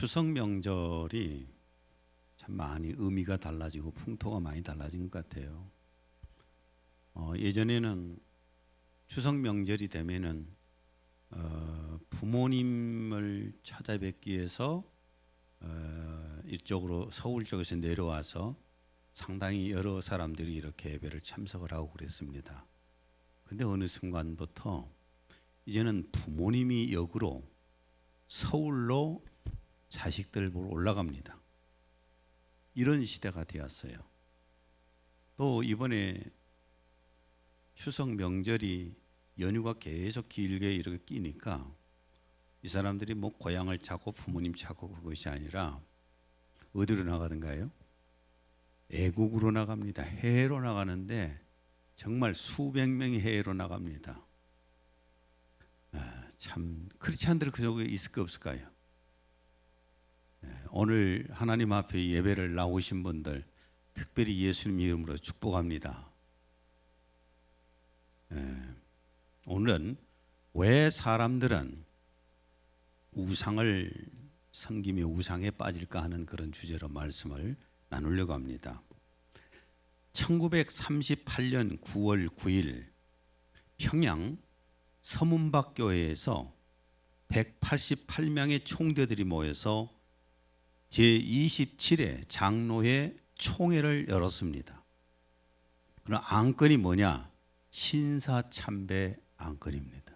추석 명절이 참 많이 의미가 달라지고 풍토가 많이 달라진 것 같아요. 예전에는 추석 명절이 되면은 부모님을 찾아뵙기 위해서 이쪽으로 서울 쪽에서 내려와서 상당히 여러 사람들이 이렇게 예배를 참석을 하고 그랬습니다. 근데 어느 순간부터 이제는 부모님이 역으로 서울로 자식들 보러 올라갑니다. 이런 시대가 되었어요. 또 이번에 추석 명절이 연휴가 계속 길게 이렇게 끼니까 이 사람들이 뭐 고향을 찾고 부모님 찾고 그것이 아니라 어디로 나가던가요? 애국으로 나갑니다. 해외로 나가는데 정말 수백 명이 해외로 나갑니다. 참 크리스찬들 그 속에 있을 거 없을까요? 오늘 하나님 앞에 예배를 나오신 분들 특별히 예수님 이름으로 축복합니다. 오늘은 왜 사람들은 우상을 섬기며 우상에 빠질까 하는 그런 주제로 말씀을 나누려고 합니다. 1938년 9월 9일 평양 서문박교회에서 188명의 총대들이 모여서 제27회 장로회 총회를 열었습니다. 그럼 안건이 뭐냐? 신사참배 안건입니다.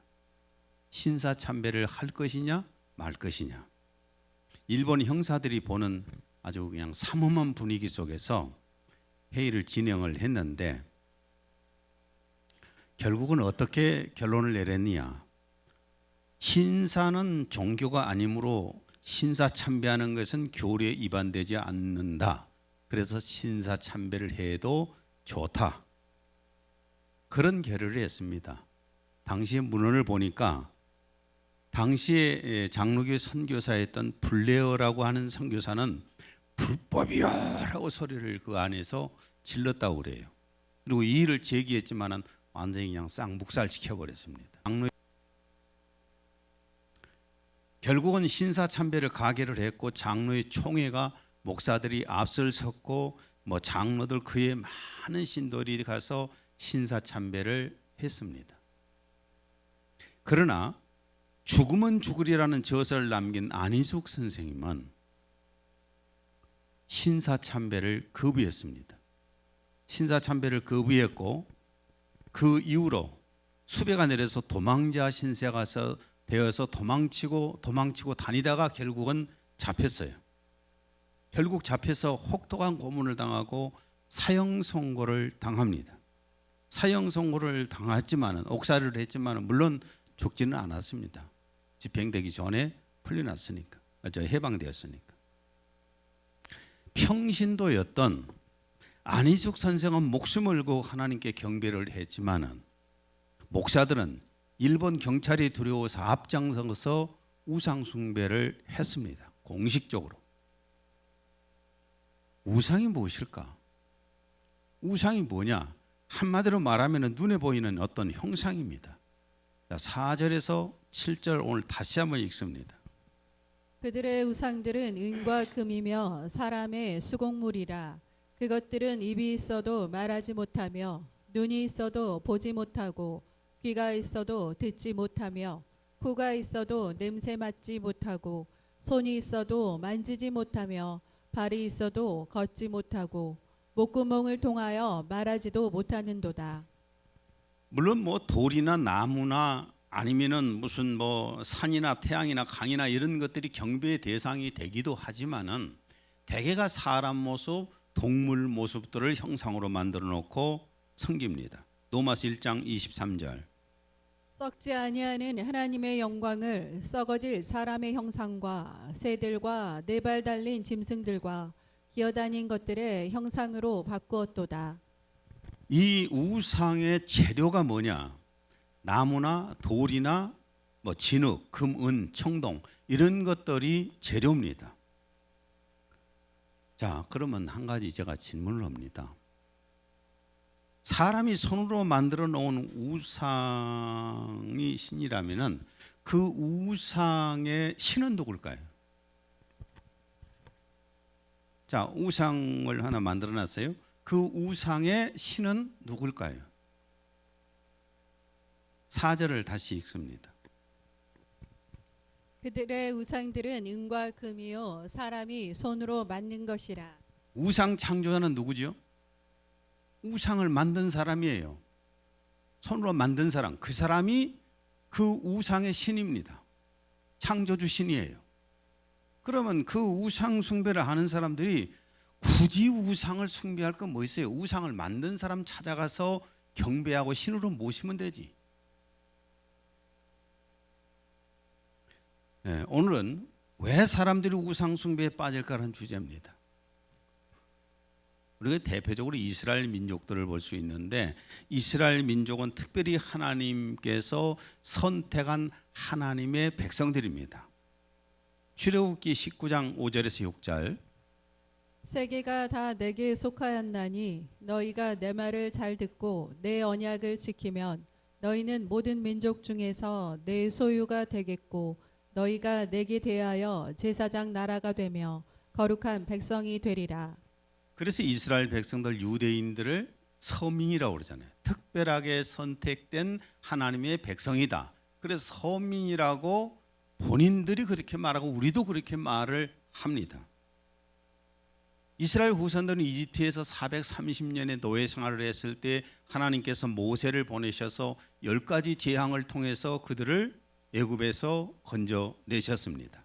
신사참배를 할 것이냐 말 것이냐. 일본 형사들이 보는 아주 그냥 삼엄한 분위기 속에서 회의를 진행을 했는데 결국은 어떻게 결론을 내렸느냐. 신사는 종교가 아니므로 신사 참배하는 것은 교리에 위반되지 않는다. 그래서 신사 참배를 해도 좋다. 그런 결의를 했습니다. 당시의 문헌을 보니까 당시에 장로교 선교사였던 블레어라고 하는 선교사는 불법이요라고 소리를 그 안에서 질렀다고 그래요. 그리고 이 일을 제기했지만은 완전히 그냥 쌍묵살 시켜버렸습니다. 결국은 신사참배를 가결을 했고 장로의 총회가 목사들이 앞설 섰고 뭐 장로들 그의 많은 신도들이 가서 신사참배를 했습니다. 그러나 죽으면 죽으리라는 저서를 남긴 안희숙 선생님은 신사참배를 거부했습니다. 신사참배를 거부했고 그 이후로 수배가 내려서 도망자 신세가 되어서 도망치고 다니다가 결국은 잡혔어요. 결국 잡혀서 혹독한 고문을 당하고 사형 선고를 당합니다. 사형 선고를 당했지만은 옥살이를 했지만은 물론 죽지는 않았습니다. 집행되기 전에 풀려났으니까, 해방되었으니까. 평신도였던 안희숙 선생은 목숨을 걸고 하나님께 경배를 했지만은 목사들은 일본 경찰이 두려워서 앞장서서 우상 숭배를 했습니다. 공식적으로. 우상이 무엇일까? 우상이 뭐냐? 한마디로 말하면 눈에 보이는 어떤 형상입니다. 4절에서 7절 오늘 다시 한번 읽습니다. 그들의 우상들은 은과 금이며 사람의 수공물이라. 그것들은 입이 있어도 말하지 못하며 눈이 있어도 보지 못하고 귀가 있어도 듣지 못하며 코가 있어도 냄새 맡지 못하고 손이 있어도 만지지 못하며 발이 있어도 걷지 못하고 목구멍을 통하여 말하지도 못하는도다. 물론 뭐 돌이나 나무나 아니면은 무슨 뭐 산이나 태양이나 강이나 이런 것들이 경배의 대상이 되기도 하지만은 대개가 사람 모습, 동물 모습들을 형상으로 만들어 놓고 섬깁니다. 로마서 1장 23절. 썩지 아니하는 하나님의 영광을 썩어질 사람의 형상과 새들과 네 발 달린 짐승들과 기어다닌 것들의 형상으로 바꾸었도다. 이 우상의 재료가 뭐냐? 나무나 돌이나 뭐 진흙, 금, 은, 청동 이런 것들이 재료입니다. 자, 그러면 한 가지 제가 질문을 합니다. 사람이 손으로 만들어 놓은 우상이 신이라면은 그 우상의 신은 누굴까요? 자, 우상을 하나 만들어 놨어요. 그 우상의 신은 누굴까요? 4절을 다시 읽습니다. 그들의 우상들은 은과 금이요 사람이 손으로 만든 것이라. 우상 창조자는 누구죠? 우상을 만든 사람이에요. 손으로 만든 사람. 그 사람이 그 우상의 신입니다. 창조주 신이에요. 그러면 그 우상 숭배를 하는 사람들이 굳이 우상을 숭배할 건 뭐 있어요? 우상을 만든 사람 찾아가서 경배하고 신으로 모시면 되지. 네, 오늘은 왜 사람들이 우상 숭배에 빠질까라는 주제입니다. 우리가 대표적으로 이스라엘 민족들을 볼 수 있는데, 이스라엘 민족은 특별히 하나님께서 선택한 하나님의 백성들입니다. 출애굽기 19장 5절에서 6절. 세계가 다 내게 속하였나니 너희가 내 말을 잘 듣고 내 언약을 지키면 너희는 모든 민족 중에서 내 소유가 되겠고 너희가 내게 대하여 제사장 나라가 되며 거룩한 백성이 되리라. 그래서 이스라엘 백성들 유대인들을 서민이라고 그러잖아요. 특별하게 선택된 하나님의 백성이다. 그래서 서민이라고 본인들이 그렇게 말하고 우리도 그렇게 말을 합니다. 이스라엘 후손들은 이집트에서 430년의 노예 생활을 했을 때 하나님께서 모세를 보내셔서 10가지 재앙을 통해서 그들을 애굽에서 건져내셨습니다.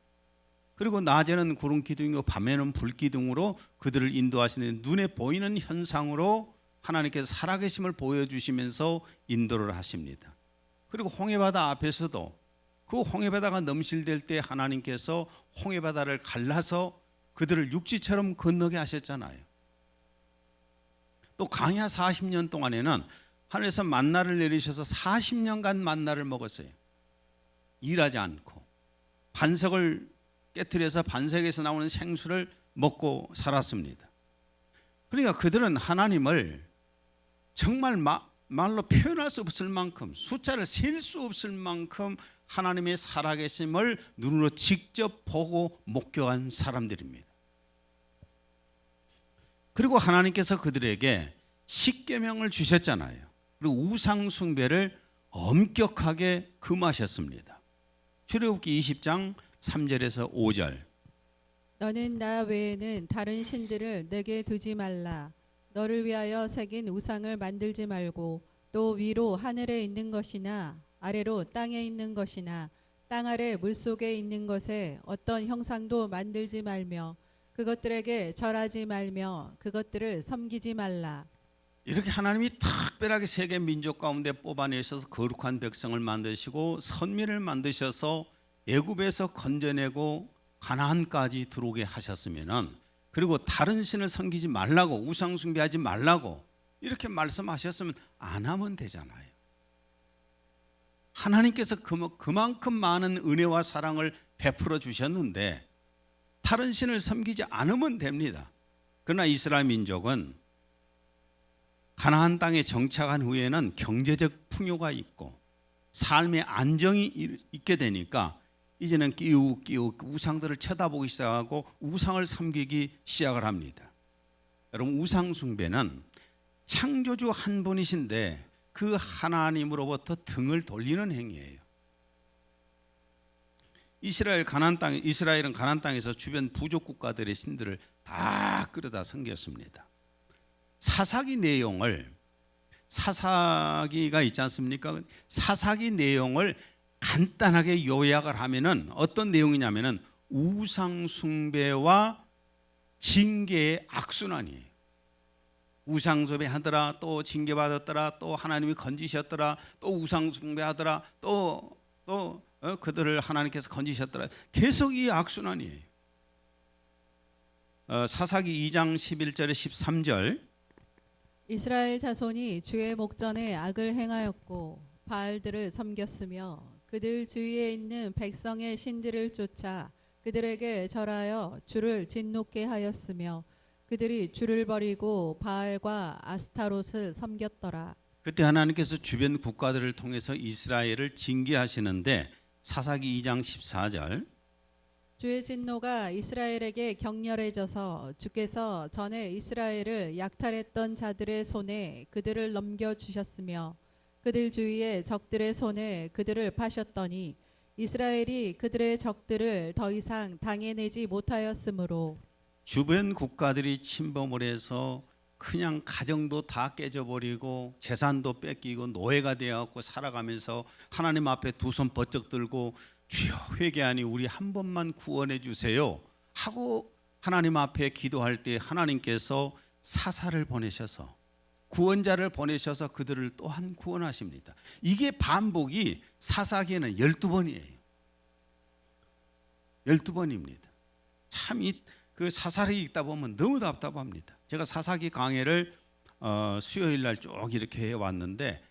그리고 낮에는 구름 기둥이고 밤에는 불 기둥으로 그들을 인도하시는 눈에 보이는 현상으로 하나님께서 살아계심을 보여주시면서 인도를 하십니다. 그리고 홍해바다 앞에서도 그 홍해바다가 넘실댈 때 하나님께서 홍해바다를 갈라서 그들을 육지처럼 건너게 하셨잖아요. 또 광야 40년 동안에는 하늘에서 만나를 내리셔서 40년간 만나를 먹었어요. 일하지 않고 반석을 깨트려서 반석에서 나오는 생수를 먹고 살았습니다. 그러니까 그들은 하나님을 정말 말로 표현할 수 없을 만큼, 숫자를 셀 수 없을 만큼 하나님의 살아계심을 눈으로 직접 보고 목격한 사람들입니다. 그리고 하나님께서 그들에게 십계명을 주셨잖아요. 그리고 우상 숭배를 엄격하게 금하셨습니다. 출애굽기 20장 3절에서 5절. 너는 나 외에는 다른 신들을 내게 두지 말라. 너를 위하여 새긴 우상을 만들지 말고 또 위로 하늘에 있는 것이나 아래로 땅에 있는 것이나 땅 아래 물속에 있는 것에 어떤 형상도 만들지 말며 그것들에게 절하지 말며 그것들을 섬기지 말라. 이렇게 하나님이 특별하게 세계 민족 가운데 뽑아내셔서 거룩한 백성을 만드시고 선민을 만드셔서 애굽에서 건져내고 가나안까지 들어오게 하셨으면은, 그리고 다른 신을 섬기지 말라고, 우상 숭배하지 말라고 이렇게 말씀하셨으면 안 하면 되잖아요. 하나님께서 그만큼 많은 은혜와 사랑을 베풀어 주셨는데 다른 신을 섬기지 않으면 됩니다. 그러나 이스라엘 민족은 가나안 땅에 정착한 후에는 경제적 풍요가 있고 삶의 안정이 있게 되니까 이제는 끼우 우상들을 쳐다보기 시작하고 우상을 섬기기 시작을 합니다. 여러분, 우상 숭배는 창조주 한 분이신데 그 하나님으로부터 등을 돌리는 행위예요. 이스라엘은 가나안 땅에서 주변 부족 국가들의 신들을 다 끌어다 섬겼습니다. 사사기가 있지 않습니까? 사사기 내용을 간단하게 요약을 하면은 어떤 내용이냐면은 우상 숭배와 징계의 악순환이에요. 우상 숭배하더라, 또 징계받았더라, 또 하나님이 건지셨더라, 또 우상 숭배하더라, 또 그들을 하나님께서 건지셨더라. 계속 이 악순환이에요. 사사기 2장 11절에 13절. 이스라엘 자손이 주의 목전에 악을 행하였고 바알들을 섬겼으며 그들 주위에 있는 백성의 신들을 쫓아 그들에게 절하여 주를 진노케 하였으며 그들이 주를 버리고 바알과 아스타롯을 섬겼더라. 그때 하나님께서 주변 국가들을 통해서 이스라엘을 징계하시는데 사사기 2장 14절. 주의 진노가 이스라엘에게 격렬해져서 주께서 전에 이스라엘을 약탈했던 자들의 손에 그들을 넘겨주셨으며 그들 주위의 적들의 손에 그들을 파셨더니 이스라엘이 그들의 적들을 더 이상 당해내지 못하였으므로 주변 국가들이 침범을 해서 그냥 가정도 다 깨져버리고 재산도 뺏기고 노예가 되어갖고 살아가면서 하나님 앞에 두 손 번쩍 들고 주여 회개하니 우리 한 번만 구원해 주세요 하고 하나님 앞에 기도할 때 하나님께서 사사를 보내셔서 구원자를 보내셔서 그들을 또한 구원하십니다. 이게 반복이 사사기에는 12번이에요. 12번입니다. 참 그 사사를 읽다 보면 너무 답답합니다. 제가 사사기 강해를 수요일 날 쭉 이렇게 해왔는데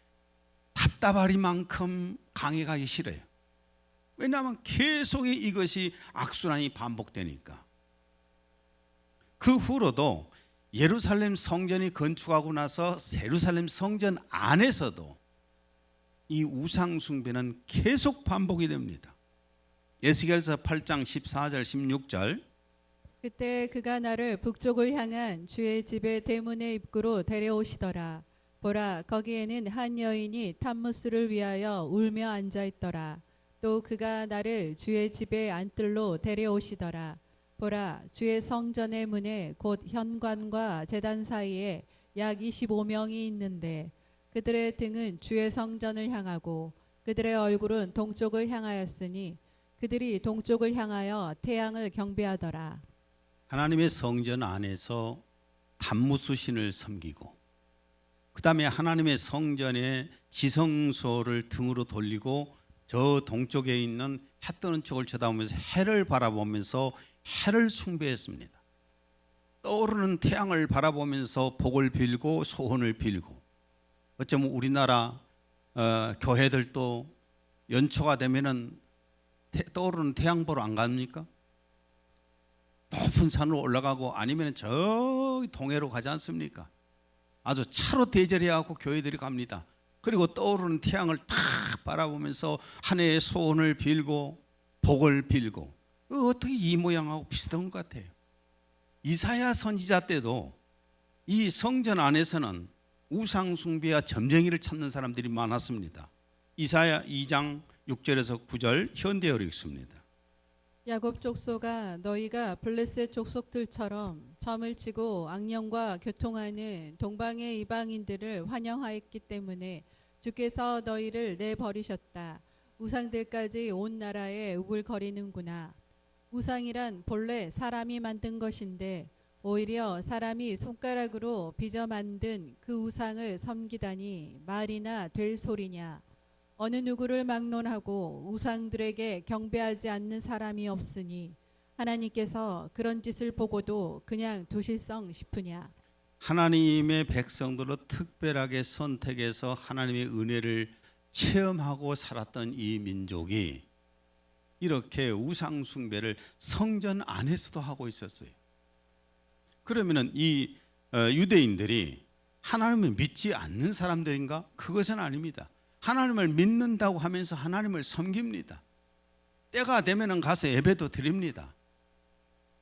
답답하리만큼 강해가기 싫어요. 왜냐하면 계속 이것이 악순환이 반복되니까. 그 후로도 예루살렘 성전이 건축하고 나서 예루살렘 성전 안에서도 이 우상 숭배는 계속 반복이 됩니다. 에스겔서 8장 14절 16절 그때 그가 나를 북쪽을 향한 주의 집의 대문의 입구로 데려오시더라. 보라, 거기에는 한 여인이 탐무스를 위하여 울며 앉아 있더라. 또 그가 나를 주의 집의 안뜰로 데려오시더라. 보라, 주의 성전의 문에 곧 현관과 제단 사이에 약 25명이 있는데 그들의 등은 주의 성전을 향하고 그들의 얼굴은 동쪽을 향하였으니 그들이 동쪽을 향하여 태양을 경배하더라. 하나님의 성전 안에서 단무스 신을 섬기고 그 다음에 하나님의 성전의 지성소를 등으로 돌리고 저 동쪽에 있는 해 뜨는 쪽을 쳐다보면서 해를 바라보면서 해를 숭배했습니다. 떠오르는 태양을 바라보면서 복을 빌고 소원을 빌고 어쩌면 우리나라 교회들도 연초가 되면은 떠오르는 태양 보러 안 갑니까? 높은 산으로 올라가고 아니면 저기 동해로 가지 않습니까? 아주 차로 대절해갖고 교회들이 갑니다. 그리고 떠오르는 태양을 탁 바라보면서 한 해의 소원을 빌고 복을 빌고 어떻게 이 모양하고 비슷한 것 같아요. 이사야 선지자 때도 이 성전 안에서는 우상 숭배와 점쟁이를 찾는 사람들이 많았습니다. 이사야 2장 6절에서 9절 현대어로 읽습니다. 야곱 족속아, 너희가 블레셋 족속들처럼 점을 치고 악령과 교통하는 동방의 이방인들을 환영하였기 때문에 주께서 너희를 내버리셨다. 우상들까지 온 나라에 우글거리는구나. 우상이란 본래 사람이 만든 것인데 오히려 사람이 손가락으로 빚어 만든 그 우상을 섬기다니 말이나 될 소리냐. 어느 누구를 막론하고 우상들에게 경배하지 않는 사람이 없으니 하나님께서 그런 짓을 보고도 그냥 두실성 싶으냐. 하나님의 백성들로 특별하게 선택해서 하나님의 은혜를 체험하고 살았던 이 민족이 이렇게 우상 숭배를 성전 안에서도 하고 있었어요. 그러면은 이 유대인들이 하나님을 믿지 않는 사람들인가? 그것은 아닙니다. 하나님을 믿는다고 하면서 하나님을 섬깁니다. 때가 되면은 가서 예배도 드립니다.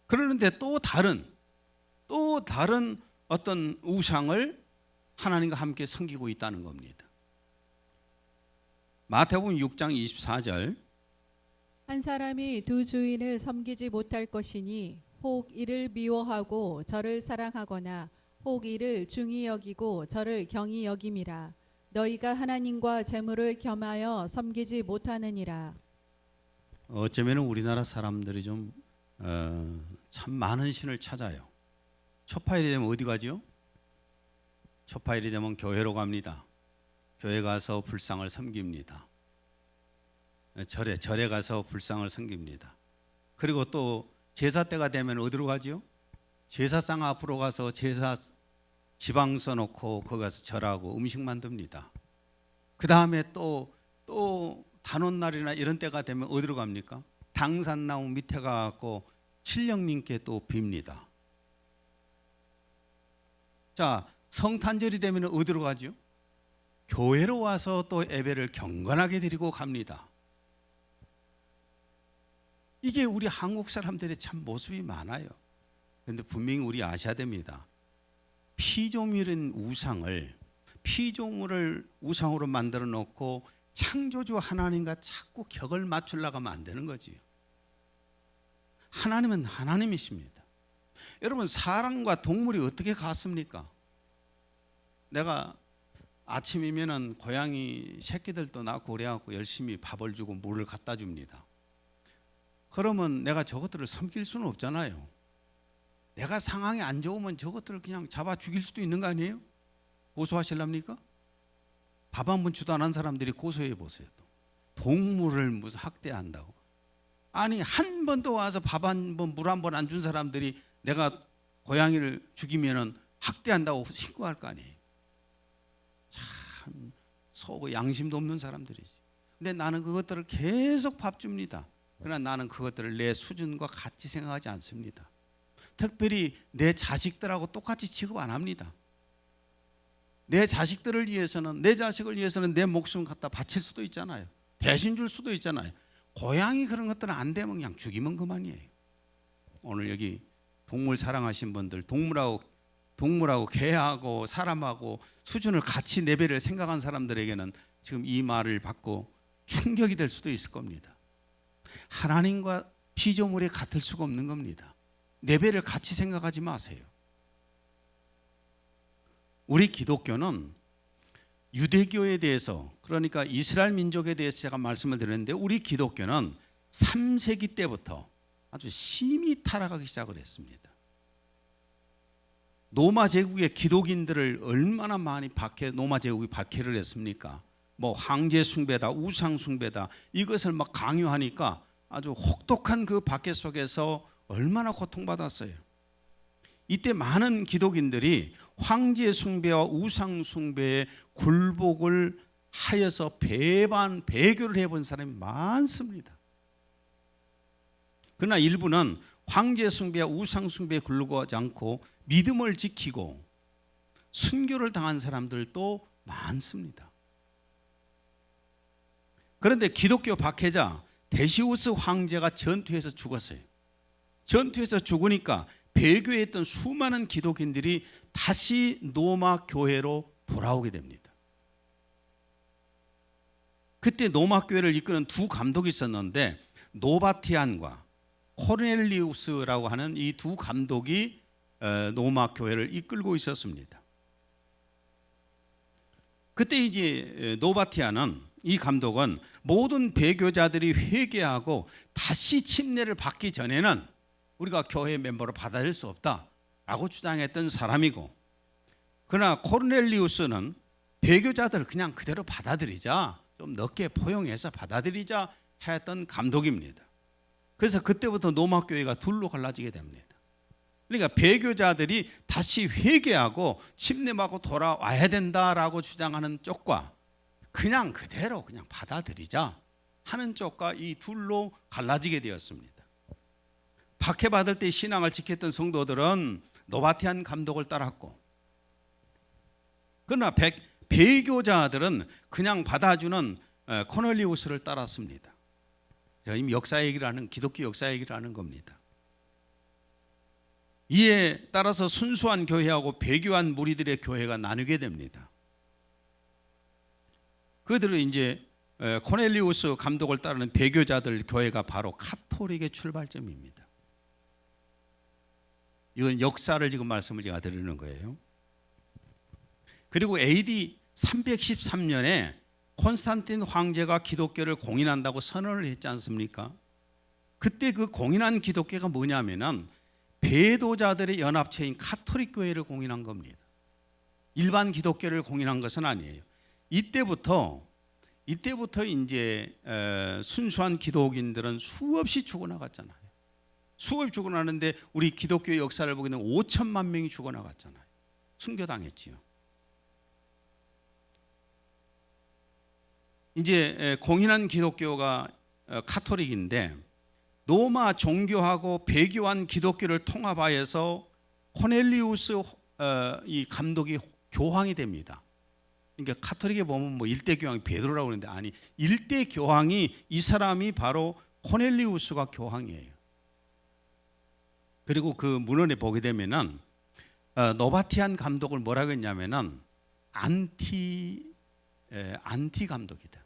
그러는데 또 다른 어떤 우상을 하나님과 함께 섬기고 있다는 겁니다. 마태복음 6장 24절 한 사람이 두 주인을 섬기지 못할 것이니 혹 이를 미워하고 저를 사랑하거나 혹 이를 중히 여기고 저를 경히 여김이라. 너희가 하나님과 재물을 겸하여 섬기지 못하느니라. 어쩌면 우리나라 사람들이 참 많은 신을 찾아요. 초파일이 되면 어디 가죠? 초파일이 되면 교회로 갑니다. 교회 가서 불상을 섬깁니다. 절에 가서 불상을 섬깁니다. 그리고 또 제사 때가 되면 어디로 가죠? 제사상 앞으로 가서 제사 지방 써놓고 거기 가서 절하고 음식 만듭니다. 그 다음에 또 단오날이나 이런 때가 되면 어디로 갑니까? 당산나무 밑에 가서 신령님께 또 빕니다. 자, 성탄절이 되면 어디로 가죠? 교회로 와서 또 예배를 경건하게 드리고 갑니다. 이게 우리 한국 사람들의 참 모습이 많아요. 그런데 분명히 우리 아셔야 됩니다. 피조물인 우상을, 피조물을 우상으로 만들어 놓고 창조주 하나님과 자꾸 격을 맞추려고 하면 안 되는 거지요. 하나님은 하나님이십니다. 여러분, 사람과 동물이 어떻게 같습니까? 내가 아침이면은 고양이 새끼들도 낳고 그래갖고 열심히 밥을 주고 물을 갖다 줍니다. 그러면 내가 저것들을 섬길 수는 없잖아요. 내가 상황이 안 좋으면 저것들을 그냥 잡아 죽일 수도 있는 거 아니에요? 고소하실랍니까? 밥 한 번 주도 안 한 사람들이 고소해 보세요. 동물을 무슨 학대한다고. 아니, 한 번도 와서 밥 한 번, 물 한 번 안 준 사람들이 내가 고양이를 죽이면은 학대한다고 신고할 거 아니에요. 참 속 양심도 없는 사람들이지. 근데 나는 그것들을 계속 밥 줍니다. 그러나 나는 그것들을 내 수준과 같이 생각하지 않습니다. 특별히 내 자식들하고 똑같이 취급 안 합니다. 내 자식들을 위해서는, 내 자식을 위해서는 내 목숨 갖다 바칠 수도 있잖아요. 대신 줄 수도 있잖아요. 고양이 그런 것들은 안 되면 그냥 죽이면 그만이에요. 오늘 여기 동물 사랑하신 분들, 동물하고 개하고 사람하고 수준을 같이 레벨을 생각한 사람들에게는 지금 이 말을 받고 충격이 될 수도 있을 겁니다. 하나님과 피조물이 같을 수가 없는 겁니다. 레벨을 같이 생각하지 마세요. 우리 기독교는 유대교에 대해서, 그러니까 이스라엘 민족에 대해서 제가 말씀을 드렸는데, 우리 기독교는 3세기 때부터 아주 심히 타락하기 시작을 했습니다. 로마 제국의 기독인들을 얼마나 많이 로마 제국이 박해를 했습니까? 뭐 황제 숭배다, 우상 숭배다, 이것을 막 강요하니까 아주 혹독한 그 박해 속에서 얼마나 고통받았어요. 이때 많은 기독인들이 황제 숭배와 우상 숭배에 굴복을 하여서 배교를 해본 사람이 많습니다. 그러나 일부는 황제 숭배와 우상 숭배에 굴복하지 않고 믿음을 지키고 순교를 당한 사람들도 많습니다. 그런데 기독교 박해자 데시우스 황제가 전투에서 죽었어요. 전투에서 죽으니까 배교했던 수많은 기독인들이 다시 로마 교회로 돌아오게 됩니다. 그때 로마 교회를 이끄는 두 감독이 있었는데, 노바티안과 코넬리우스라고 하는 이 두 감독이 로마 교회를 이끌고 있었습니다. 그때 이제 노바티안은, 이 감독은 모든 배교자들이 회개하고 다시 침례를 받기 전에는 우리가 교회 멤버로 받아들일 수 없다라고 주장했던 사람이고, 그러나 코넬리우스는 배교자들을 그냥 그대로 받아들이자, 좀 넓게 포용해서 받아들이자 했던 감독입니다. 그래서 그때부터 로마 교회가 둘로 갈라지게 됩니다. 그러니까 배교자들이 다시 회개하고 침례받고 돌아와야 된다라고 주장하는 쪽과 그냥 그대로 그냥 받아들이자 하는 쪽과 이 둘로 갈라지게 되었습니다. 박해받을 때 신앙을 지켰던 성도들은 노바티안 감독을 따랐고, 그러나 배교자들은 그냥 받아주는 코넬리우스를 따랐습니다. 제가 이미 역사 얘기를 하는, 기독교 역사 얘기를 하는 겁니다. 이에 따라서 순수한 교회하고 배교한 무리들의 교회가 나누게 됩니다. 그들은 이제 코넬리우스 감독을 따르는 배교자들 교회가 바로 카톨릭의 출발점입니다. 이건 역사를 지금 말씀을 제가 드리는 거예요. 그리고 AD 313년에 콘스탄틴 황제가 기독교를 공인한다고 선언을 했지 않습니까? 그때 그 공인한 기독교가 뭐냐면은 배도자들의 연합체인 카톨릭 교회를 공인한 겁니다. 일반 기독교를 공인한 것은 아니에요. 이때부터 이제 순수한 기독인들은 수없이 죽어나갔잖아요. 수없이 죽어나는데 우리 기독교의 역사를 보게 되면 5천만 명이 죽어나갔잖아요. 순교당했지요. 이제 공인한 기독교가 카톨릭인데, 로마 종교하고 배교한 기독교를 통합하여서 코넬리우스 이 감독이 교황이 됩니다. 그러니까 카톨릭에 보면 뭐 일대 교황이 베드로라고 하는데, 아니, 일대 교황이 이 사람이 바로 코넬리우스가 교황이에요. 그리고 그 문헌에 보게 되면은 노바티안 감독을 뭐라고 했냐면은 안티 감독이다.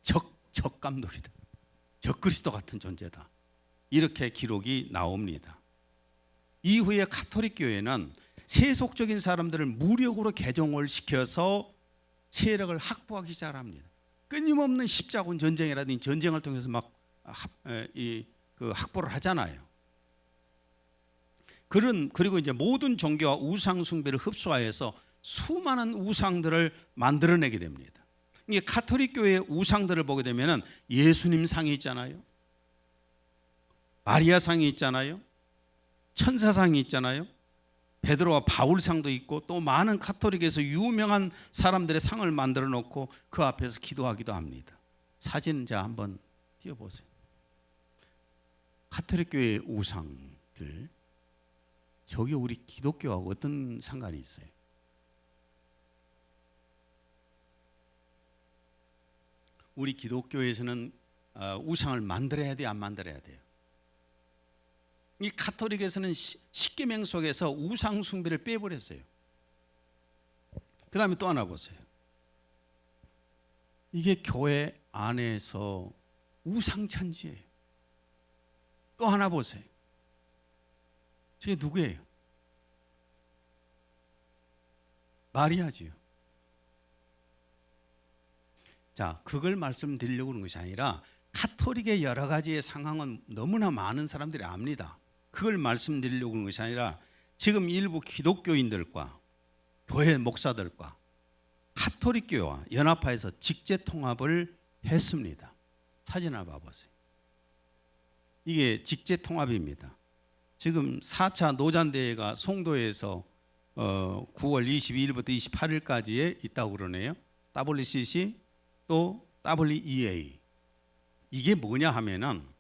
적 감독이다. 적 그리스도 같은 존재다. 이렇게 기록이 나옵니다. 이후에 가톨릭 교회는 세속적인 사람들을 무력으로 개종을 시켜서 세력을 확보하기 시작합니다. 끊임없는 십자군 전쟁이라든지 전쟁을 통해서 막 확보를 하잖아요. 그리고 이제 모든 종교와 우상 숭배를 흡수하여서 수많은 우상들을 만들어내게 됩니다. 이게 가톨릭 교회의 우상들을 보게 되면은 예수님 상이 있잖아요. 마리아 상이 있잖아요. 천사상이 있잖아요. 베드로와 바울 상도 있고 또 많은 가톨릭에서 유명한 사람들의 상을 만들어 놓고 그 앞에서 기도하기도 합니다. 사진 자 한번 띄워보세요. 가톨릭 교회의 우상들, 저기 우리 기독교하고 어떤 상관이 있어요? 우리 기독교에서는 우상을 만들어야 돼요, 안 만들어야 돼요? 이 가톨릭에서는 십계명 속에서 우상 숭배를 빼버렸어요. 그 다음에 또 하나 보세요. 이게 교회 안에서 우상천지예요. 또 하나 보세요. 저게 누구예요? 마리아지요. 자, 그걸 말씀드리려고 하는 것이 아니라 가톨릭의 여러 가지의 상황은 너무나 많은 사람들이 압니다. 그걸 말씀드리려고 하는 것이 아니라 지금 일부 기독교인들과 교회 목사들과 가톨릭 교회와 연합파에서 직제 통합을 했습니다. 사진 하나 봐보세요. 이게 직제 통합입니다. 지금 4차 노잔대회가 송도에서 9월 22일부터 28일까지에 있다고 그러네요. WCC 또 WEA. 이게 뭐냐 하면은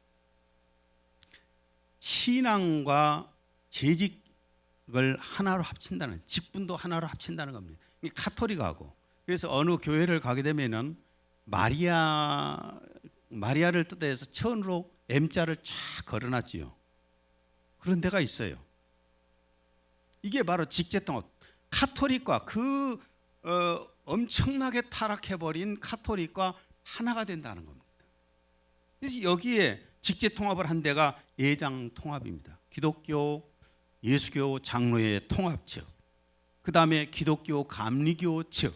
신앙과 재직을 하나로 합친다는, 직분도 하나로 합친다는 겁니다. 이 가톨릭하고. 그래서 어느 교회를 가게 되면은 마리아를 뜻해서 천으로 M자를 쫙 걸어놨지요. 그런 데가 있어요. 이게 바로 직제통합. 가톨릭과 엄청나게 타락해버린 가톨릭과 하나가 된다는 겁니다. 그래서 여기에 직제통합을 한 데가 예장통합입니다. 기독교, 예수교 장로회 통합 측, 그 다음에 기독교 감리교 측,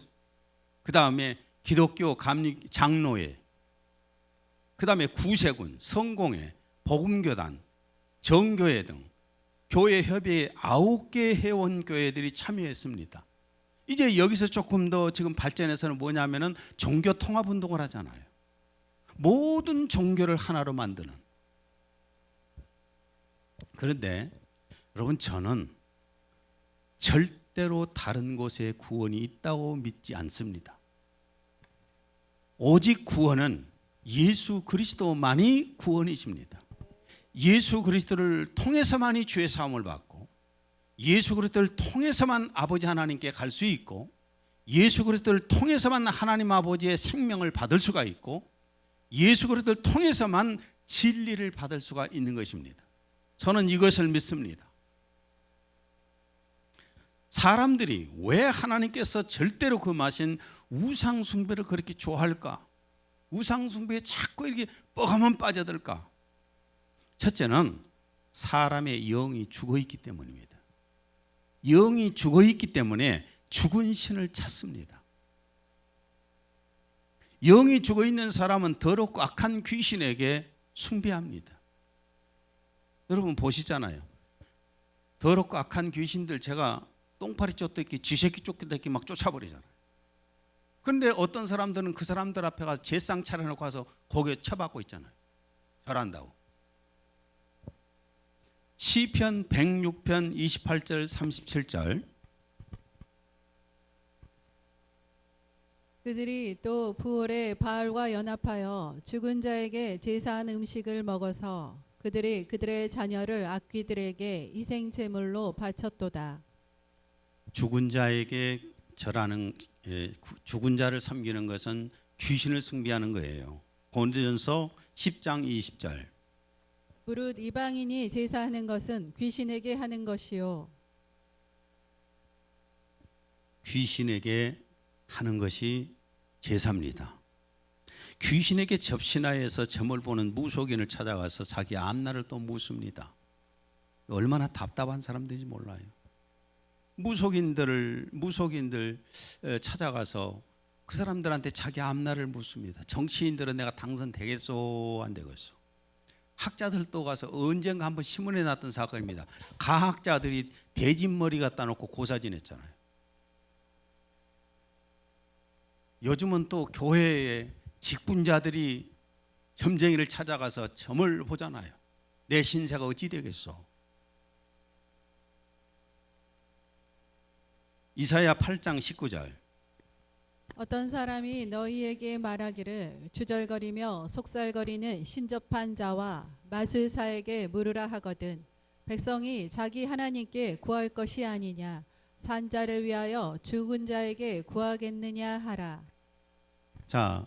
그 다음에 기독교 장로회, 그 다음에 구세군, 성공회, 복음교단, 정교회 등 교회 협의회 9개 회원교회들이 참여했습니다. 이제 여기서 조금 더 지금 발전해서는 뭐냐면은 종교 통합 운동을 하잖아요. 모든 종교를 하나로 만드는. 그런데 여러분, 저는 절대로 다른 곳에 구원이 있다고 믿지 않습니다. 오직 구원은 예수 그리스도만이 구원이십니다. 예수 그리스도를 통해서만이 죄 사함을 받고, 예수 그리스도를 통해서만 아버지 하나님께 갈 수 있고, 예수 그리스도를 통해서만 하나님 아버지의 생명을 받을 수가 있고, 예수 그리스도를 통해서만 진리를 받을 수가 있는 것입니다. 저는 이것을 믿습니다. 사람들이 왜 하나님께서 절대로 금하신 우상 숭배를 그렇게 좋아할까? 우상 숭배에 자꾸 이렇게 뻐가면 빠져들까? 첫째는 사람의 영이 죽어 있기 때문입니다. 영이 죽어 있기 때문에 죽은 신을 찾습니다. 영이 죽어 있는 사람은 더럽고 악한 귀신에게 숭배합니다. 여러분 보시잖아요. 더럽고 악한 귀신들, 제가 똥파리 쫓듯이 쥐새끼 쫓듯이 막 쫓아버리잖아요. 그런데 어떤 사람들은 그 사람들 앞에 가서 제상 차려놓고 가서 거기에 처박고 있잖아요. 절한다고. 시편 106편 28절 37절. 그들이 또 부올에 바알과 연합하여 죽은 자에게 제사한 음식을 먹어서 그들이 그들의 자녀를 악귀들에게 희생 제물로 바쳤도다. 죽은 자에게 절하는, 죽은 자를 섬기는 것은 귀신을 숭배하는 거예요. 고린도전서 10장 20절. 무릇 이방인이 제사하는 것은 귀신에게 하는 것이요 귀신에게 하는 것이 제사입니다. 귀신에게 접신하여서 점을 보는 무속인을 찾아가서 자기 앞날을 또 묻습니다. 얼마나 답답한 사람들인지 몰라요. 무속인들 찾아가서 그 사람들한테 자기 앞날을 묻습니다. 정치인들은 내가 당선되겠소 안 되겠소. 학자들도 가서 언젠가 한번 신문에 났던 사건입니다. 가학자들이 대진머리 갖다 놓고 고사 지냈잖아요. 요즘은 또 교회에 직분자들이 점쟁이를 찾아가서 점을 보잖아요. 내 신세가 어찌 되겠소. 이사야 8장 19절. 어떤 사람이 너희에게 말하기를 주절거리며 속살거리는 신접한 자와 마술사에게 물으라 하거든 백성이 자기 하나님께 구할 것이 아니냐 산자를 위하여 죽은 자에게 구하겠느냐 하라. 자,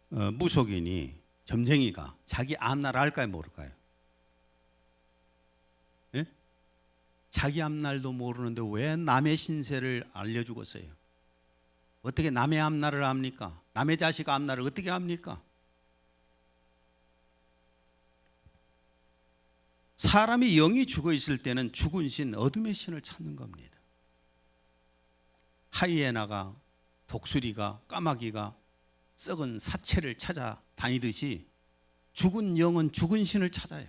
무속인이 점쟁이가 자기 앞날 알까요 모를까요? 예? 자기 앞날도 모르는데 왜 남의 신세를 알려주겠어요? 어떻게 남의 앞날을 압니까? 남의 자식 앞날을 어떻게 압니까? 사람이 영이 죽어 있을 때는 죽은 신, 어둠의 신을 찾는 겁니다. 하이에나가, 독수리가, 까마귀가 썩은 사체를 찾아다니듯이 죽은 영은 죽은 신을 찾아요.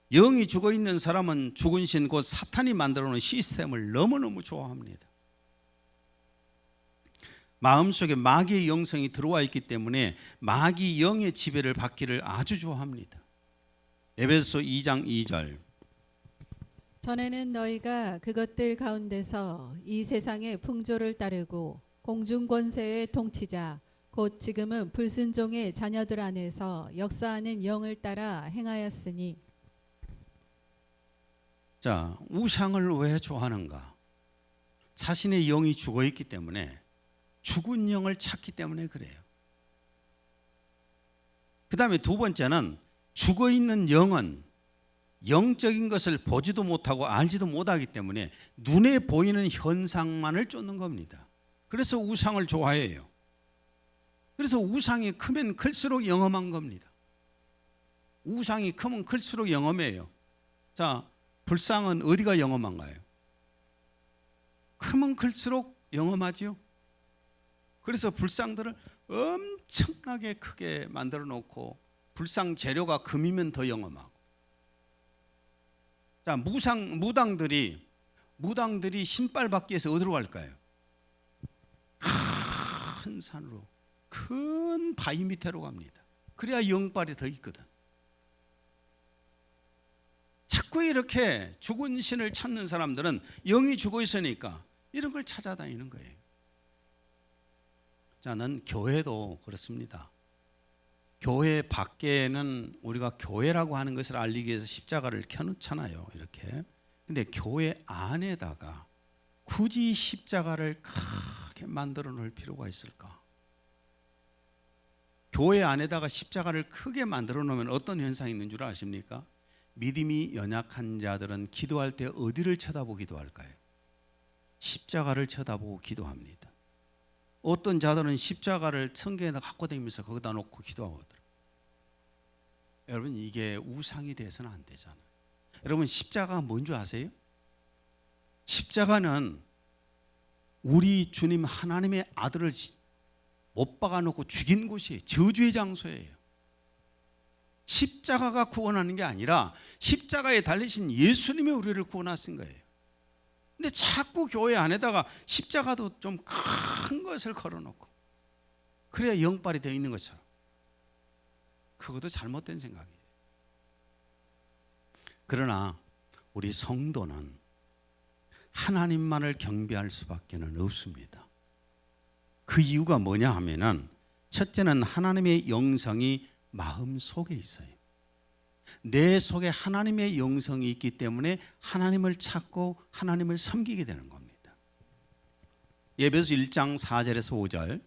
영이 죽어 있는 사람은 죽은 신, 곧 사탄이 만들어 놓은 시스템을 너무너무 좋아합니다. 마음속에 마귀의 영성이 들어와 있기 때문에 마귀 영의 지배를 받기를 아주 좋아합니다. 에베소 2장 2절. 전에는 너희가 그것들 가운데서 이 세상의 풍조를 따르고 공중 권세의 통치자 곧 지금은 불순종의 자녀들 안에서 역사하는 영을 따라 행하였으니. 자, 우상을 왜 좋아하는가? 자신의 영이 죽어 있기 때문에 죽은 영을 찾기 때문에 그래요. 그 다음에 두 번째는 죽어 있는 영은 영적인 것을 보지도 못하고 알지도 못하기 때문에 눈에 보이는 현상만을 쫓는 겁니다. 그래서 우상을 좋아해요. 그래서 우상이 크면 클수록 영험한 겁니다. 우상이 크면 클수록 영험해요. 자, 불상은 어디가 영험한가요? 크면 클수록 영험하지요. 그래서 불상들을 엄청나게 크게 만들어 놓고 불상 재료가 금이면 더 영험하고. 자, 무당들이 신발 받기 위해서 어디로 갈까요? 큰 산으로, 큰 바위 밑으로 갑니다. 그래야 영발이 더 있거든. 자꾸 이렇게 죽은 신을 찾는 사람들은 영이 죽어 있으니까 이런 걸 찾아다니는 거예요. 자, 난 교회도 그렇습니다. 교회 밖에는 우리가 교회라고 하는 것을 알리기 위해서 십자가를 켜놓잖아요. 이렇게. 근데 교회 안에다가 굳이 십자가를 크게 만들어 놓을 필요가 있을까? 교회 안에다가 십자가를 크게 만들어 놓으면 어떤 현상이 있는 줄 아십니까? 믿음이 연약한 자들은 기도할 때 어디를 쳐다보기도 할까요? 십자가를 쳐다보고 기도합니다. 어떤 자들은 십자가를 성경에다 갖고 다니면서 거기다 놓고 기도하거든요. 여러분, 이게 우상이 돼서는 안 되잖아요. 여러분, 십자가가 뭔지 아세요? 십자가는 우리 주님 하나님의 아들을 못 박아놓고 죽인 곳이에요. 저주의 장소예요. 십자가가 구원하는 게 아니라 십자가에 달리신 예수님이 우리를 구원하신 거예요. 근데 자꾸 교회 안에다가 십자가도 좀 큰 것을 걸어놓고 그래야 영빨이 되어 있는 것처럼, 그것도 잘못된 생각이에요. 그러나 우리 성도는 하나님만을 경배할 수밖에 없습니다. 그 이유가 뭐냐 하면은, 첫째는 하나님의 영성이 마음 속에 있어요. 내 속에 하나님의 영성이 있기 때문에 하나님을 찾고 하나님을 섬기게 되는 겁니다. 에베소 1장 4절에서 5절.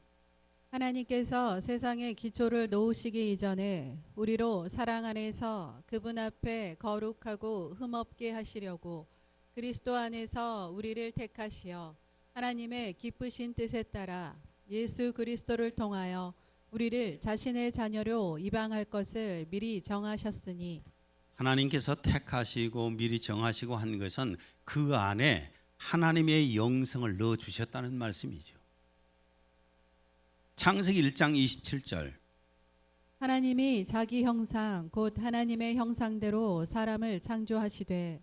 하나님께서 세상의 기초를 놓으시기 이전에 우리로 사랑 안에서 그분 앞에 거룩하고 흠없게 하시려고 그리스도 안에서 우리를 택하시어 하나님의 기쁘신 뜻에 따라 예수 그리스도를 통하여 우리를 자신의 자녀로 입양할 것을 미리 정하셨으니. 하나님께서 택하시고 미리 정하시고 한 것은 그 안에 하나님의 영성을 넣어 주셨다는 말씀이죠. 창세기 1장 27절. 하나님이 자기 형상 곧 하나님의 형상대로 사람을 창조하시되.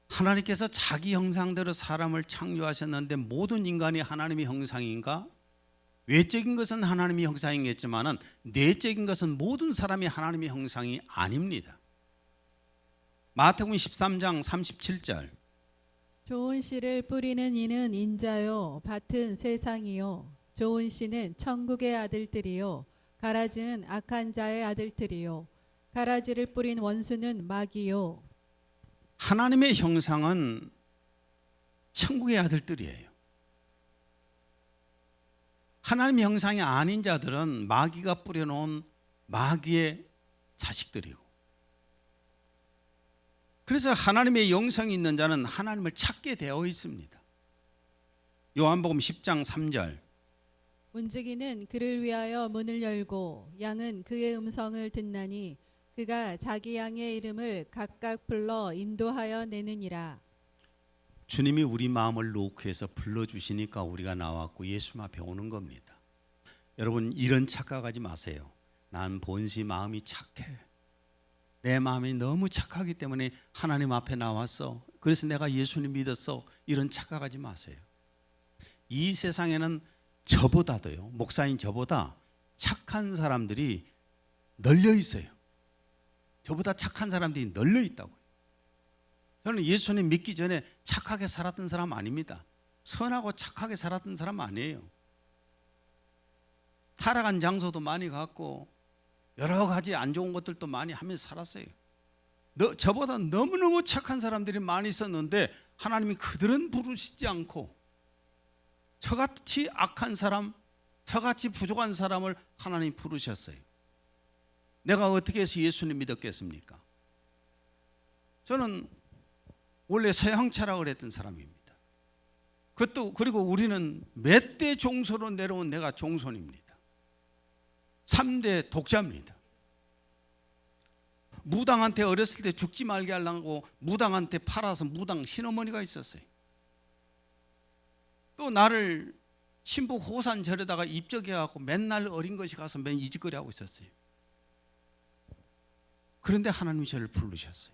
하나님께서 자기 형상대로 사람을 창조하셨는데 모든 인간이 하나님의 형상인가? 외적인 것은 하나님의 형상이겠지만은 내적인 것은 모든 사람이 하나님의 형상이 아닙니다. 마태복음 13장 37절. 좋은 씨를 뿌리는 이는 인자요 밭은 세상이요 좋은 씨는 천국의 아들들이요 가라지는 악한 자의 아들들이요 가라지를 뿌린 원수는 마귀요. 하나님의 형상은 천국의 아들들이에요. 하나님의 형상이 아닌 자들은 마귀가 뿌려놓은 마귀의 자식들이고, 그래서 하나님의 영성이 있는 자는 하나님을 찾게 되어 있습니다. 요한복음 10장 3절. 문지기는 그를 위하여 문을 열고 양은 그의 음성을 듣나니 그가 자기 양의 이름을 각각 불러 인도하여 내느니라. 주님이 우리 마음을 놓고 해서 불러주시니까 우리가 나왔고 예수 앞에 오는 겁니다. 여러분, 이런 착각하지 마세요. 난 본시 마음이 착해. 내 마음이 너무 착하기 때문에 하나님 앞에 나왔어. 그래서 내가 예수님 믿었어. 이런 착각하지 마세요. 이 세상에는 저보다도요, 목사인 저보다 착한 사람들이 널려 있어요. 저보다 착한 사람들이 널려 있다고요. 저는 예수님 믿기 전에 착하게 살았던 사람 아닙니다. 선하고 착하게 살았던 사람 아니에요. 살아간 장소도 많이 갔고 여러 가지 안 좋은 것들도 많이 하면서 살았어요. 저보다 너무너무 착한 사람들이 많이 있었는데 하나님이 그들은 부르시지 않고 저같이 악한 사람, 저같이 부족한 사람을 하나님 부르셨어요. 내가 어떻게 해서 예수님 믿었겠습니까? 저는 원래 서양 철학을 했던 사람입니다. 그것도 그리고 우리는 몇 대 종소로 내려온 내가 종손입니다. 3대 독자입니다. 무당한테 어렸을 때 죽지 말게 하려고 무당한테 팔아서 무당 신어머니가 있었어요. 또 나를 신부 호산절에다가 입적해갖고 맨날 어린 것이 가서 맨 이짓거리 하고 있었어요. 그런데 하나님이 저를 부르셨어요.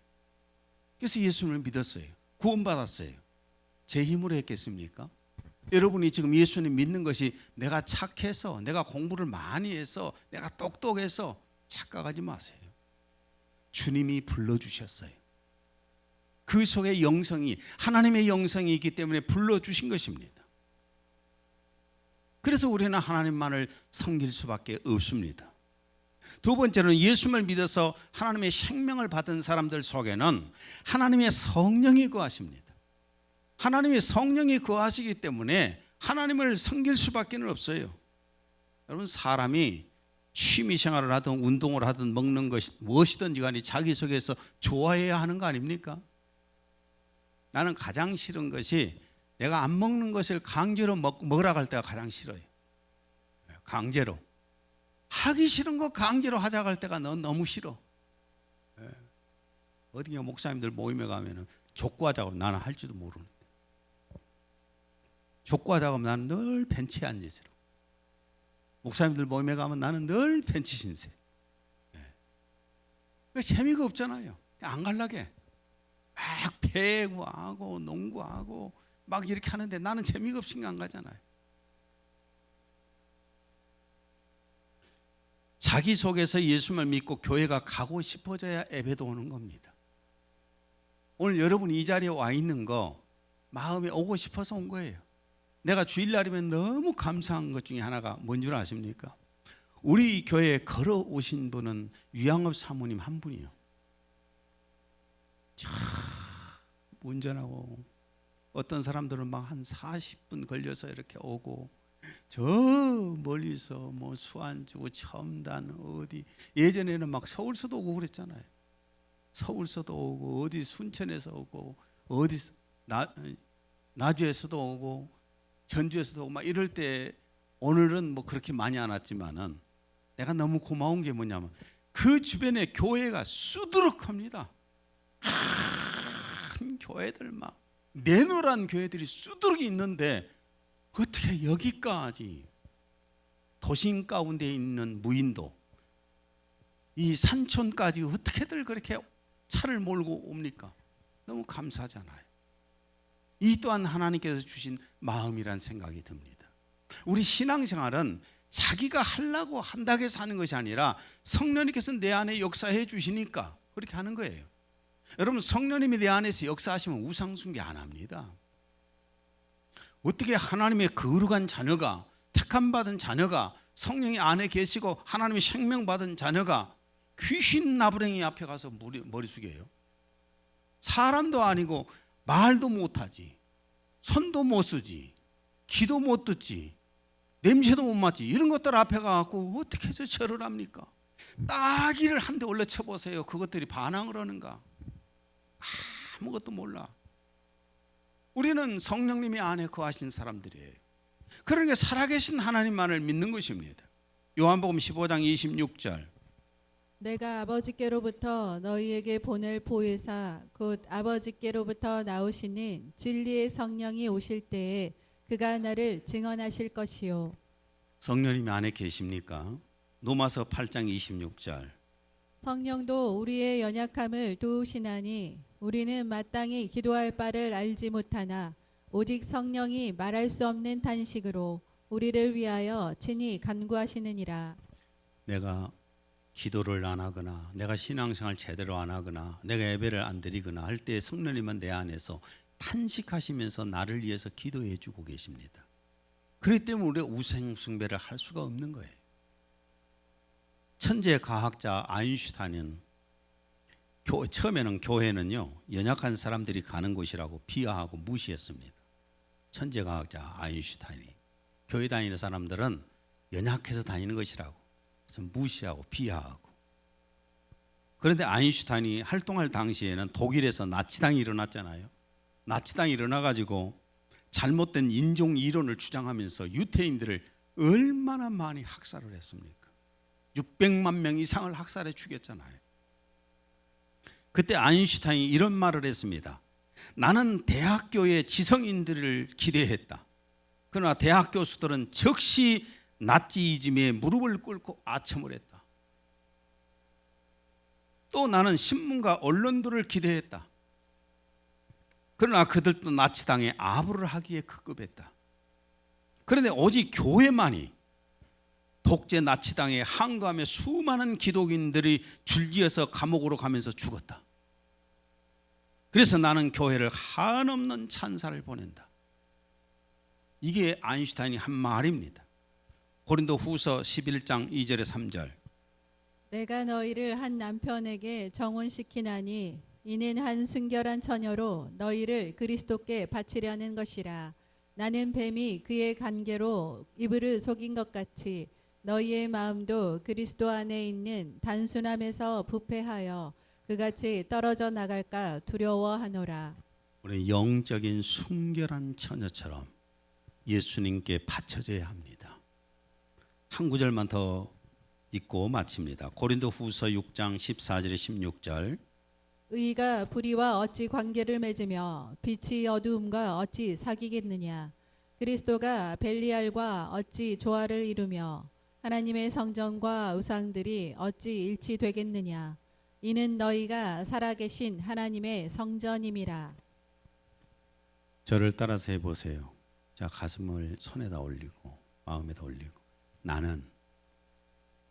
그래서 예수님을 믿었어요. 구원받았어요. 제 힘으로 했겠습니까? 여러분이 지금 예수님 믿는 것이 내가 착해서, 내가 공부를 많이 해서, 내가 똑똑해서 착각하지 마세요. 주님이 불러주셨어요. 그 속에 영성이, 하나님의 영성이 있기 때문에 불러주신 것입니다. 그래서 우리는 하나님만을 섬길 수밖에 없습니다. 두 번째는 예수를 믿어서 하나님의 생명을 받은 사람들 속에는 하나님의 성령이 거하십니다. 하나님의 성령이 거하시기 때문에 하나님을 섬길 수밖에 없어요. 여러분, 사람이 취미생활을 하든 운동을 하든 먹는 것이 무엇이든지 간에 자기 속에서 좋아해야 하는 거 아닙니까? 나는 가장 싫은 것이 내가 안 먹는 것을 강제로 먹으라고 할 때가 가장 싫어요. 강제로 하기 싫은 거 강제로 하자고 할 때가 너무 싫어. 어디 목사님들 모임에 가면은 족구하자고 나는 할지도 모르는데, 족구하자고 하면 나는 늘 벤치에 앉아있어요. 목사님들 모임에 가면 나는 늘 벤치 신세. 재미가 없잖아요. 안 갈라게 막 배구하고 농구하고 막 이렇게 하는데 나는 재미가 없으니까 안 가잖아요. 자기 속에서 예수를 믿고 교회가 가고 싶어져야 예배도 오는 겁니다. 오늘 여러분이 이 자리에 와 있는 거 마음에 오고 싶어서 온 거예요. 내가 주일날이면 너무 감사한 것 중에 하나가 뭔 줄 아십니까? 우리 교회에 걸어오신 분은 유양업 사모님 한 분이요. 참 운전하고 어떤 사람들은 막 한 40분 걸려서 이렇게 오고 저 멀리서 뭐 수안주, 첨단 어디 예전에는 막 서울서도 오고 그랬잖아요. 서울서도 오고 어디 순천에서 오고 어디 나주에서도 오고 전주에서도 오고 막 이럴 때 오늘은 뭐 그렇게 많이 안 왔지만은 내가 너무 고마운 게 뭐냐면 그 주변에 교회가 수두룩합니다. 큰 교회들 막 내노란 교회들이 수두룩이 있는데 어떻게 여기까지 도심 가운데 있는 무인도 이 산촌까지 어떻게들 그렇게 차를 몰고 옵니까? 너무 감사하잖아요. 이 또한 하나님께서 주신 마음이란 생각이 듭니다. 우리 신앙생활은 자기가 하려고 한다고 해서 하는 것이 아니라 성령님께서 내 안에 역사해 주시니까 그렇게 하는 거예요. 여러분, 성령님이 내 안에서 역사하시면 우상숭배 안 합니다. 어떻게 하나님의 거룩한 자녀가, 택함받은 자녀가, 성령이 안에 계시고 하나님의 생명받은 자녀가 귀신 나부랭이 앞에 가서 머리 숙여요? 사람도 아니고 말도 못하지, 손도 못 쓰지, 귀도 못 듣지, 냄새도 못 맡지, 이런 것들 앞에 가갖고 어떻게 해서 절을 합니까? 따기를 한 대 올려 쳐보세요. 그것들이 반항을 하는가? 아무것도 몰라. 우리는 성령님이 안에 거하신 사람들이에요. 그러니까 살아계신 하나님만을 믿는 것입니다. 요한복음 15장 26절. 내가 아버지께로부터 너희에게 보낼 보혜사 곧 아버지께로부터 나오시는 진리의 성령이 오실 때에 그가 나를 증언하실 것이요. 성령님이 안에 계십니까? 로마서 8장 26절. 성령도 우리의 연약함을 도우시나니 우리는 마땅히 기도할 바를 알지 못하나 오직 성령이 말할 수 없는 탄식으로 우리를 위하여 친히 간구하시느니라. 내가 기도를 안 하거나 내가 신앙생활 제대로 안 하거나 내가 예배를 안 드리거나 할 때 성령님은 내 안에서 탄식하시면서 나를 위해서 기도해 주고 계십니다. 그렇기 때문에 우리가 우상숭배를 할 수가 없는 거예요. 천재 과학자 아인슈타인은 처음에는 교회는요 연약한 사람들이 가는 곳이라고 비하하고 무시했습니다. 천재 과학자 아인슈타인이 교회 다니는 사람들은 연약해서 다니는 것이라고 그래서 무시하고 비하하고. 그런데 아인슈타인이 활동할 당시에는 독일에서 나치당이 일어났잖아요. 나치당이 일어나가지고 잘못된 인종 이론을 주장하면서 유태인들을 얼마나 많이 학살을 했습니까? 600만 명 이상을 학살해 죽였잖아요. 그때 아인슈타인이 이런 말을 했습니다. 나는 대학교의 지성인들을 기대했다. 그러나 대학 교수들은 즉시 나치즘에 무릎을 꿇고 아첨을 했다. 또 나는 신문과 언론들을 기대했다. 그러나 그들도 나치당에 아부를 하기에 급급했다. 그런데 오직 교회만이 독재 나치당에 항거하며 수많은 기독인들이 줄지어서 감옥으로 가면서 죽었다. 그래서 나는 교회를 한없는 찬사를 보낸다. 이게 아인슈타인이 한 말입니다. 고린도 후서 11장 2절에 3절. 내가 너희를 한 남편에게 정혼시키나니 이는 한 순결한 처녀로 너희를 그리스도께 바치려는 것이라. 나는 뱀이 그의 관계로 이브를 속인 것 같이 너희의 마음도 그리스도 안에 있는 단순함에서 부패하여 그같이 떨어져 나갈까 두려워하노라. 우리 영적인 순결한 처녀처럼 예수님께 바쳐져야 합니다. 한 구절만 더 읽고 마칩니다. 고린도 후서 6장 14절에 16절. 의가 불의와 어찌 관계를 맺으며 빛이 어두움과 어찌 사귀겠느냐. 그리스도가 벨리알과 어찌 조화를 이루며 하나님의 성전과 우상들이 어찌 일치되겠느냐. 이는 너희가 살아계신 하나님의 성전임이라. 저를 따라서 해보세요. 자, 가슴을 손에다 올리고 마음에다 올리고 나는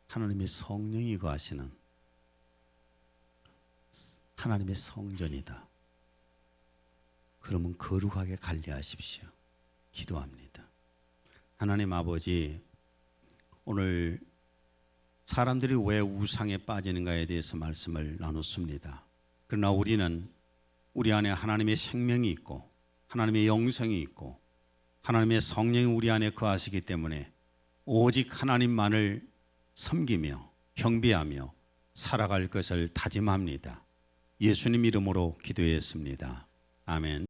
하나님의 성령이 거하시는 하나님의 성전이다. 그러면 거룩하게 관리하십시오. 기도합니다. 하나님 아버지, 오늘 사람들이 왜 우상에 빠지는가에 대해서 말씀을 나눴습니다. 그러나 우리는 우리 안에 하나님의 생명이 있고 하나님의 영성이 있고 하나님의 성령이 우리 안에 거하시기 때문에 오직 하나님만을 섬기며 경배하며 살아갈 것을 다짐합니다. 예수님 이름으로 기도했습니다. 아멘.